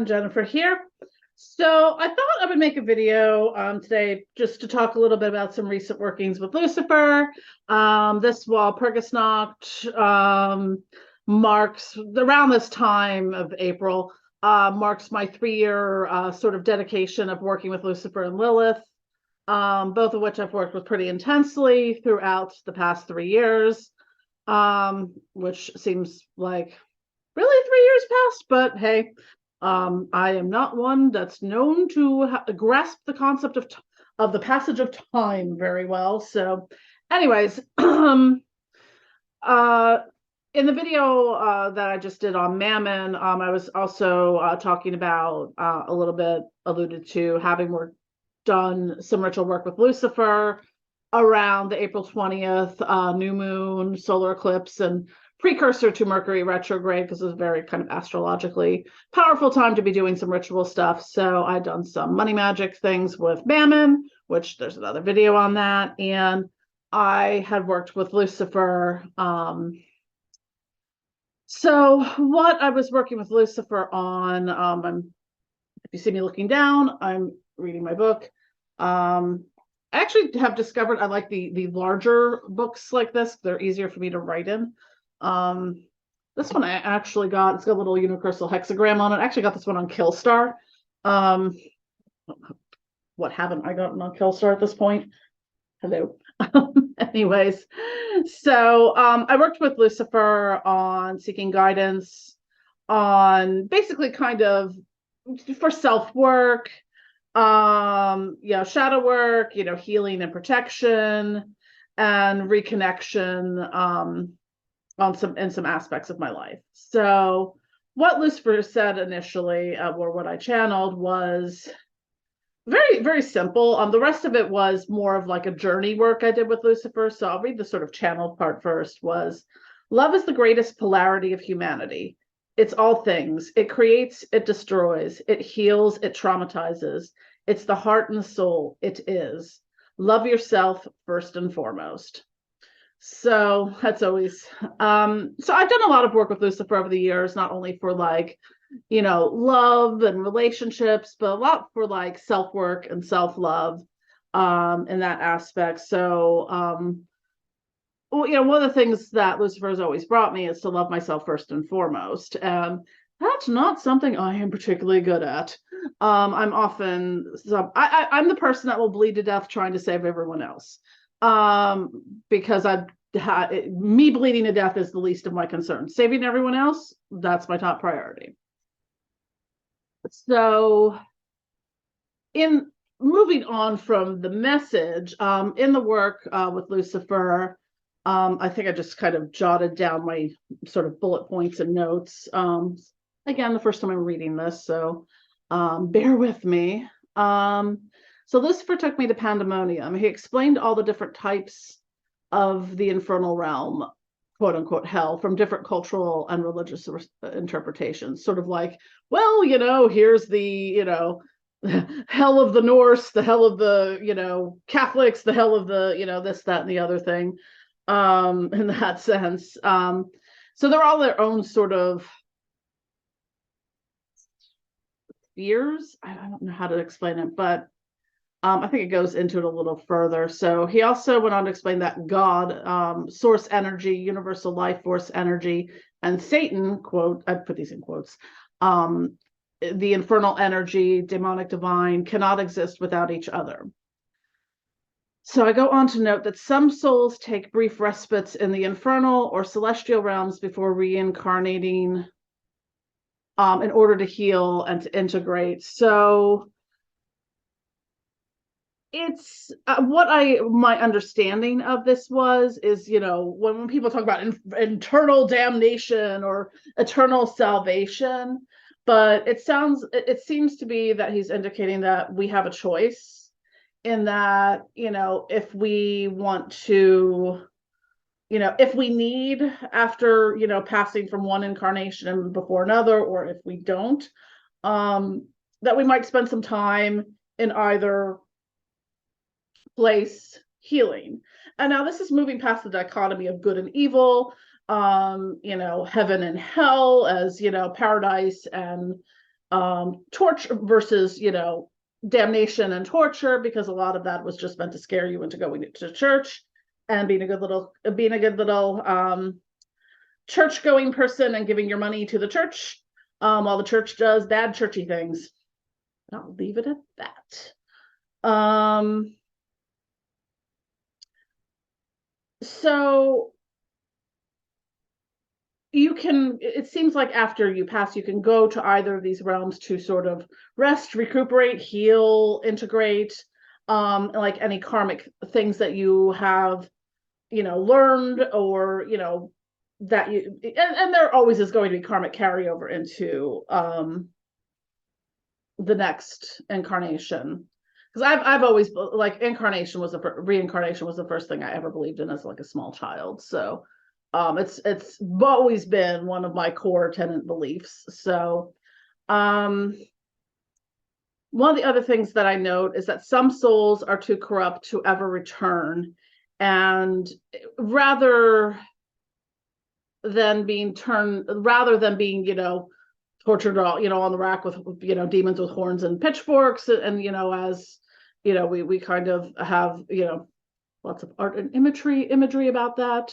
everyone, Jennifer here. So I thought I would make a video today just to talk a little bit about some recent workings with Lucifer. This Walpurgisnacht marks around this time of April, marks my 3-year sort of dedication of working with Lucifer and Lilith, both of which I've worked with pretty intensely throughout the past 3 years, which seems like really 3 years past, but hey, I am not one that's known to grasp the concept of the passage of time very well. So anyways, in the video that I just did on Mammon, I was also talking about a little bit alluded to having done some ritual work with Lucifer around the April 20th new moon, solar eclipse, and precursor to Mercury retrograde, because it's a very kind of astrologically powerful time to be doing some ritual stuff. So I'd done some money magic things with Mammon, which there's another video on that, and I had worked with Lucifer. So what I was working with Lucifer on, if you see me looking down, I'm reading my book. I actually have discovered I like the larger books like this. They're easier for me to write in. This one I actually got, it's got a little universal hexagram on it. I actually got this one on Killstar. What haven't I gotten on Killstar at this point? Hello. Anyways, so I worked with Lucifer on seeking guidance on basically kind of for self-work, shadow work, healing and protection and reconnection in some aspects of my life. So what Lucifer said initially, or what I channeled, was very, very simple. The rest of it was more of like a journey work I did with Lucifer. So I'll read the sort of channeled part first. Was love is the greatest polarity of humanity. It's all things. It creates, it destroys, it heals, it traumatizes. It's the heart and the soul. It is. Love yourself first and foremost. So that's always, so I've done a lot of work with Lucifer over the years, not only for like, love and relationships, but a lot for like self-work and self-love, in that aspect. So, one of the things that Lucifer has always brought me is to love myself first and foremost. And that's not something I am particularly good at. I'm the person that will bleed to death trying to save everyone else. Because me bleeding to death is the least of my concerns. Saving everyone else, that's my top priority. So in moving on from the message, in the work with Lucifer, I think I just kind of jotted down my sort of bullet points and notes. Again, the first time I'm reading this, so bear with me. So Lucifer took me to Pandemonium. He explained all the different types of the infernal realm, quote unquote hell, from different cultural and religious interpretations. Sort of like, well, here's the, hell of the Norse, the hell of the, Catholics, the hell of the, this, that, and the other thing, in that sense. So they're all their own sort of fears. I don't know how to explain it, but I think it goes into it a little further. So he also went on to explain that God, source energy, universal life force energy, and Satan, quote, I put these in quotes, the infernal energy, demonic divine, cannot exist without each other. So I go on to note that some souls take brief respites in the infernal or celestial realms before reincarnating in order to heal and to integrate. So it's my understanding of this is, when people talk about eternal damnation or eternal salvation, but it seems to be that he's indicating that we have a choice in that, if we want to, if we need after, passing from one incarnation and before another, or if we don't, that we might spend some time in either place healing. And now this is moving past the dichotomy of good and evil, heaven and hell as, paradise and torture versus, damnation and torture, because a lot of that was just meant to scare you into going to church and being a good little church going person and giving your money to the church, while the church does bad churchy things. I'll leave it at that. So it seems like after you pass, you can go to either of these realms to sort of rest, recuperate, heal, integrate, like any karmic things that you have, learned, or, that and there always is going to be karmic carryover into the next incarnation. Because I've always, like, reincarnation was the first thing I ever believed in as like a small child. So it's always been one of my core tenant beliefs. So one of the other things that I note is that some souls are too corrupt to ever return, and rather than being tortured, on the rack with, demons with horns and pitchforks, and as we kind of have, lots of art and imagery about that,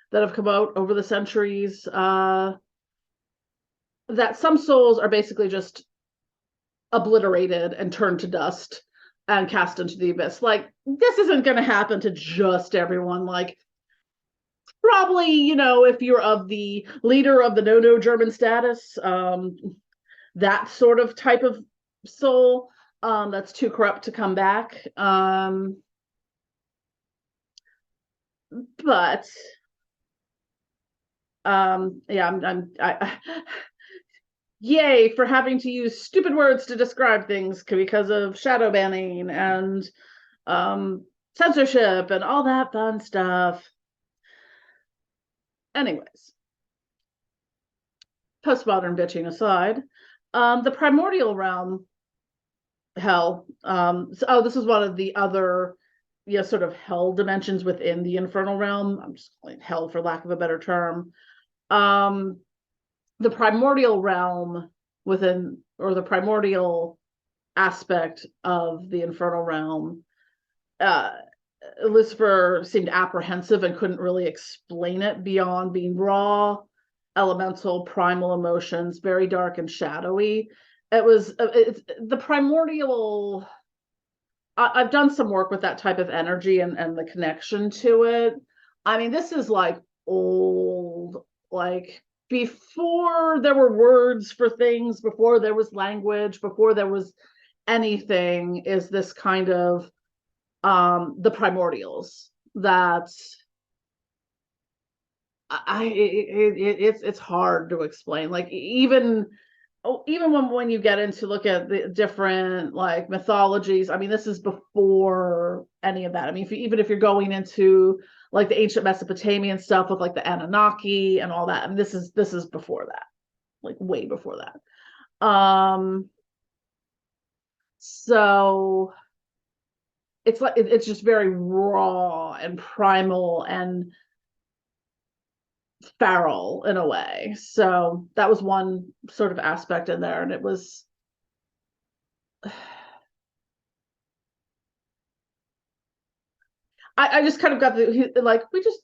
that have come out over the centuries, that some souls are basically just obliterated and turned to dust and cast into the abyss. Like, this isn't going to happen to just everyone. Like, probably, if you're of the leader of the no German status, that sort of type of soul, that's too corrupt to come back. But yay for having to use stupid words to describe things because of shadow banning and censorship and all that fun stuff. Anyways, postmodern bitching aside, the primordial realm, hell. This is one of the other, sort of hell dimensions within the infernal realm. I'm just calling it hell for lack of a better term. The primordial realm within, or the primordial aspect of the infernal realm, Lucifer seemed apprehensive and couldn't really explain it beyond being raw, elemental, primal emotions, very dark and shadowy. It's the primordial. I've done some work with that type of energy and the connection to it. I mean, this is like old, like before there were words for things, before there was language, before there was anything, is this kind of the primordials that it's hard to explain. Like, even when you get into look at the different, like, mythologies, I mean, this is before any of that. I mean, even if you're going into like the ancient Mesopotamian stuff with like the Anunnaki and all that, I mean, this is before that, like way before that. So it's like it's just very raw and primal and feral in a way. So that was one sort of aspect in there, and it was I just kind of got like, we just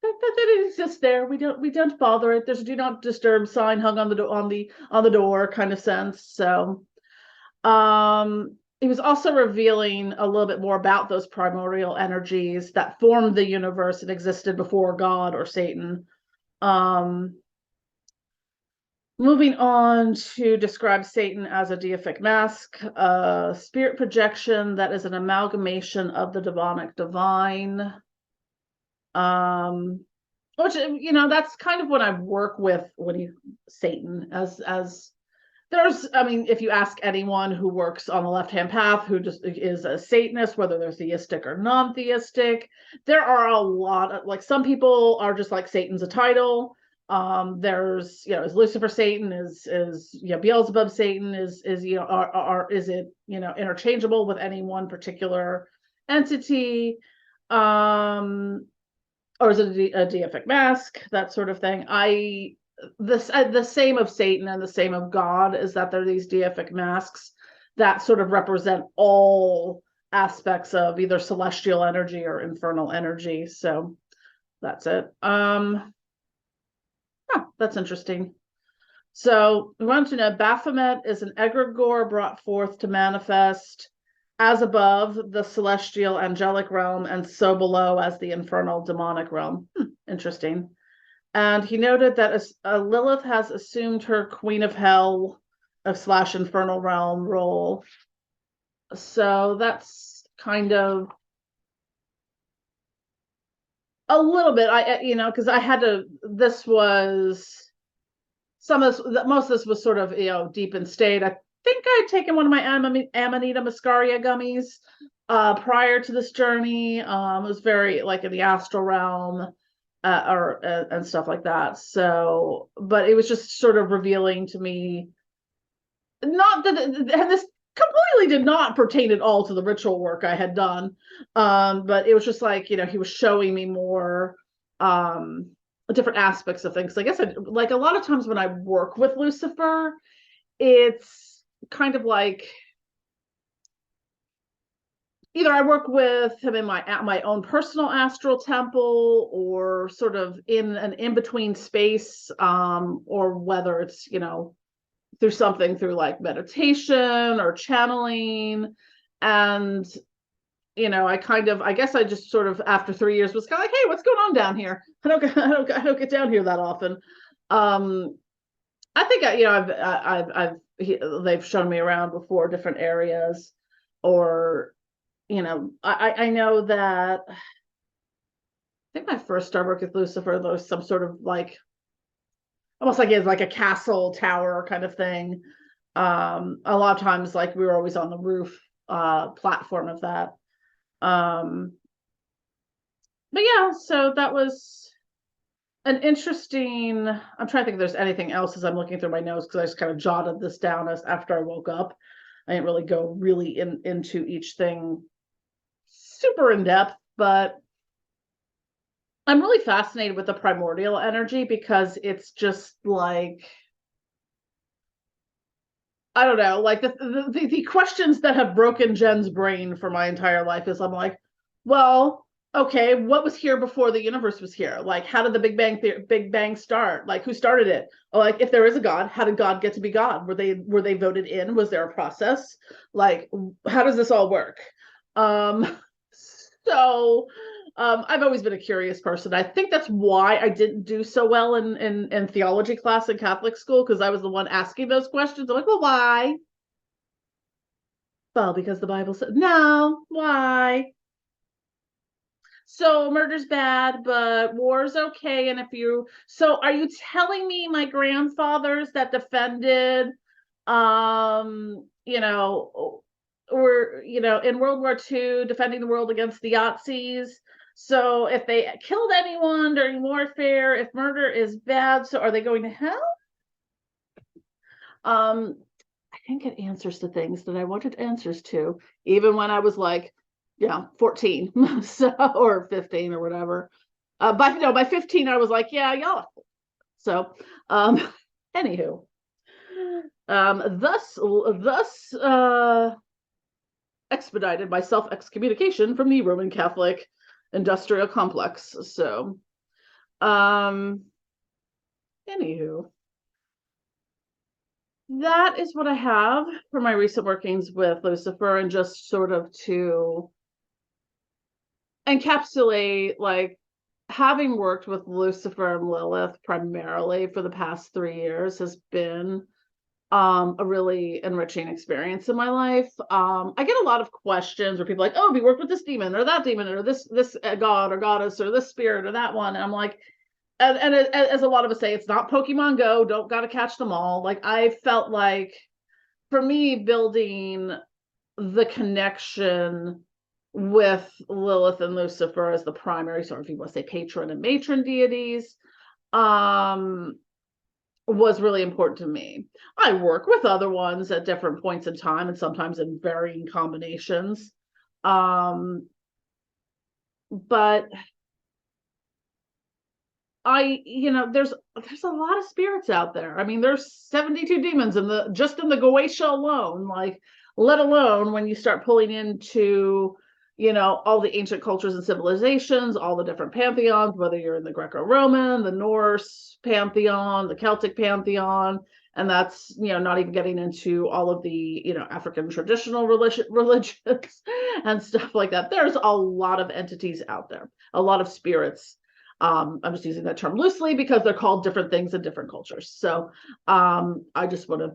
that it exists there. We don't bother it. There's a do not disturb sign hung on the door kind of sense. So he was also revealing a little bit more about those primordial energies that formed the universe and existed before God or Satan. Moving on to describe Satan as a deific mask, a spirit projection that is an amalgamation of the demonic divine. Which, that's kind of what I work with when Satan as there's, I mean, if you ask anyone who works on the left-hand path, who just is a Satanist, whether they're theistic or non-theistic, there are a lot of, like, some people are just like, Satan's a title. There's, is Lucifer Satan, is Beelzebub Satan, is is it, interchangeable with any one particular entity, or is it a deific mask, that sort of thing. the same of Satan and the same of God is that they're these deific masks that sort of represent all aspects of either celestial energy or infernal energy. So that's it. That's interesting. So we want to know Baphomet is an egregore brought forth to manifest as above the celestial angelic realm and so below as the infernal demonic realm. Interesting. And he noted that Lilith has assumed her Queen of Hell / Infernal Realm role. So that's kind of a little bit, because I had to, this was, most of this was sort of, deep in state. I think I'd taken one of my Amanita muscaria gummies prior to this journey. It was very like in the astral realm. And stuff like that. So, but it was just sort of revealing to me, not that, and this completely did not pertain at all to the ritual work I had done. But it was just like, he was showing me more different aspects of things. I guess like a lot of times when I work with Lucifer, it's kind of like, either I work with him in my own personal astral temple, or sort of in an in-between space, or whether it's, through like meditation or channeling. And, I guess I just sort of, after 3 years, was kind of like, hey, what's going on down here? I don't get down here that often. I think, they've shown me around before, different areas, or, I know that I think my first Star Wars with Lucifer, there was some sort of like, almost like it's like a castle tower kind of thing. A lot of times, like, we were always on the roof platform of that. But yeah, so that was an interesting, I'm trying to think if there's anything else as I'm looking through my notes, because I just kind of jotted this down as after I woke up. I didn't really go really into each thing super in depth, but I'm really fascinated with the primordial energy, because it's just like, I don't know, like the questions that have broken Jen's brain for my entire life is, I'm like, well, okay, what was here before the universe was here? Like, how did the Big Bang start? Like, who started it? Like, if there is a God, how did God get to be God? Were they voted in? Was there a process? Like, how does this all work? So I've always been a curious person. I think that's why I didn't do so well in theology class in Catholic school, because I was the one asking those questions. I'm like, well, why? Well, because the Bible said no. Why? So murder's bad, but war's okay. And are you telling me my grandfathers that defended, were, in World War II, defending the world against the Nazis. So if they killed anyone during warfare, if murder is bad, so are they going to hell? I think it answers to things that I wanted answers to, even when I was like, 14, so, or 15 or whatever. By 15, I was like, yeah, y'all. So, anywho, thus expedited my self-excommunication from the Roman Catholic industrial complex. So, anywho, that is what I have for my recent workings with Lucifer, and just sort of to encapsulate, like, having worked with Lucifer and Lilith primarily for the past 3 years has been a really enriching experience in my life. I get a lot of questions where people are like, oh, have you worked with this demon or that demon, or this god or goddess, or this spirit or that one? And I'm like, and as a lot of us say, it's not Pokemon Go, don't gotta catch them all. Like, I felt like, for me, building the connection with Lilith and Lucifer as the primary, sort of, if you want to say, patron and matron deities, was really important to me. I work with other ones at different points in time, and sometimes in varying combinations. But there's a lot of spirits out there. I mean, there's 72 demons in just in the Goetia alone, like, let alone when you start pulling into, all the ancient cultures and civilizations, all the different pantheons, whether you're in the Greco-Roman, the Norse pantheon, the Celtic pantheon, and that's, not even getting into all of the, African traditional religions and stuff like that. There's a lot of entities out there, a lot of spirits. I'm just using that term loosely because they're called different things in different cultures. So I just want to,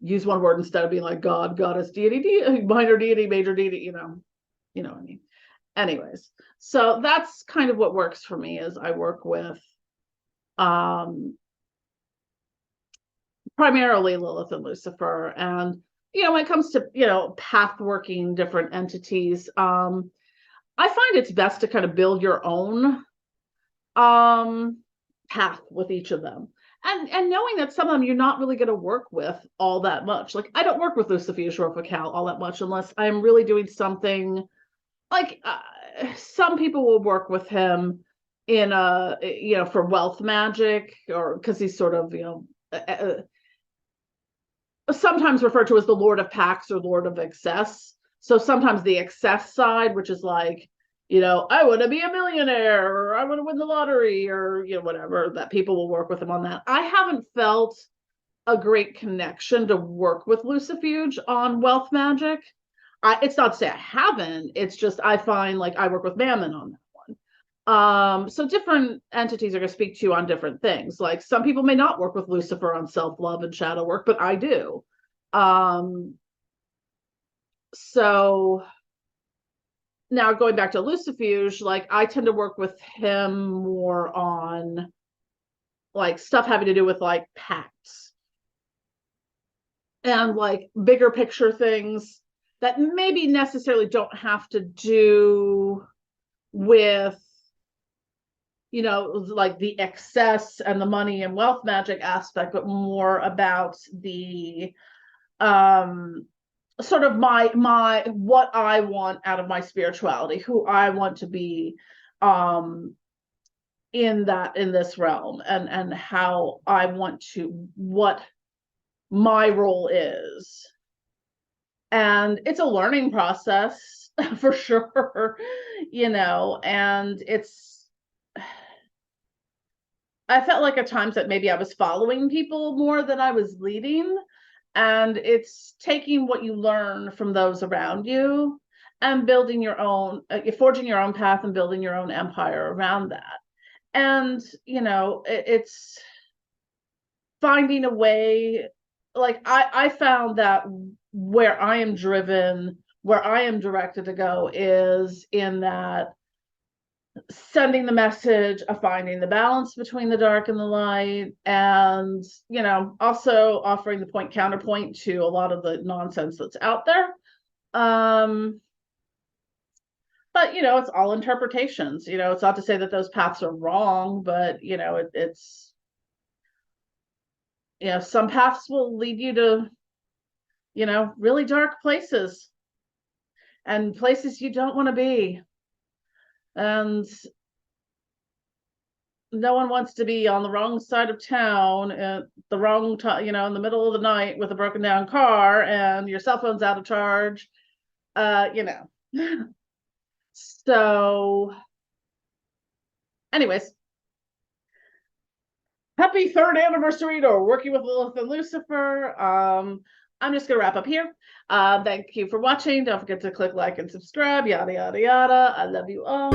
use one word instead of being like God, goddess, deity, minor deity, major deity, you know what I mean? Anyways, so that's kind of what works for me is I work with primarily Lilith and Lucifer. And, when it comes to, path working different entities, I find it's best to kind of build your own path with each of them. And knowing that some of them you're not really going to work with all that much. Like, I don't work with Lucifer Cal all that much unless I'm really doing something like some people will work with him in for wealth magic, or because he's sort of, sometimes referred to as the Lord of Pax or Lord of Excess. So sometimes the excess side, which is like, I want to be a millionaire, or I want to win the lottery, or, whatever, that people will work with him on that. I haven't felt a great connection to work with Lucifuge on wealth magic. It's not to say I haven't, it's just I find like I work with Mammon on that one. So different entities are going to speak to you on different things. Like some people may not work with Lucifer on self-love and shadow work, but I do. So now going back to Lucifuge, like I tend to work with him more on like stuff having to do with like pacts and like bigger picture things that maybe necessarily don't have to do with, like the excess and the money and wealth magic aspect, but more about the sort of my what I want out of my spirituality, who I want to be in this realm, and how I want to, what my role is. And it's a learning process for sure, and I felt like at times that maybe I was following people more than I was leading. And it's taking what you learn from those around you and building your own, forging your own path and building your own empire around that. And, it's finding a way, like I found that where I am driven, where I am directed to go is in that sending the message of finding the balance between the dark and the light, and also offering the point counterpoint to a lot of the nonsense that's out there. But it's all interpretations. It's not to say that those paths are wrong, but it's some paths will lead you to really dark places and places you don't want to be. And no one wants to be on the wrong side of town at the wrong time, in the middle of the night with a broken down car and your cell phone's out of charge. So anyways, happy 3rd anniversary to working with Lilith and Lucifer. I'm just gonna wrap up here. Thank you for watching. Don't forget to click like and subscribe, yada yada yada. I love you all.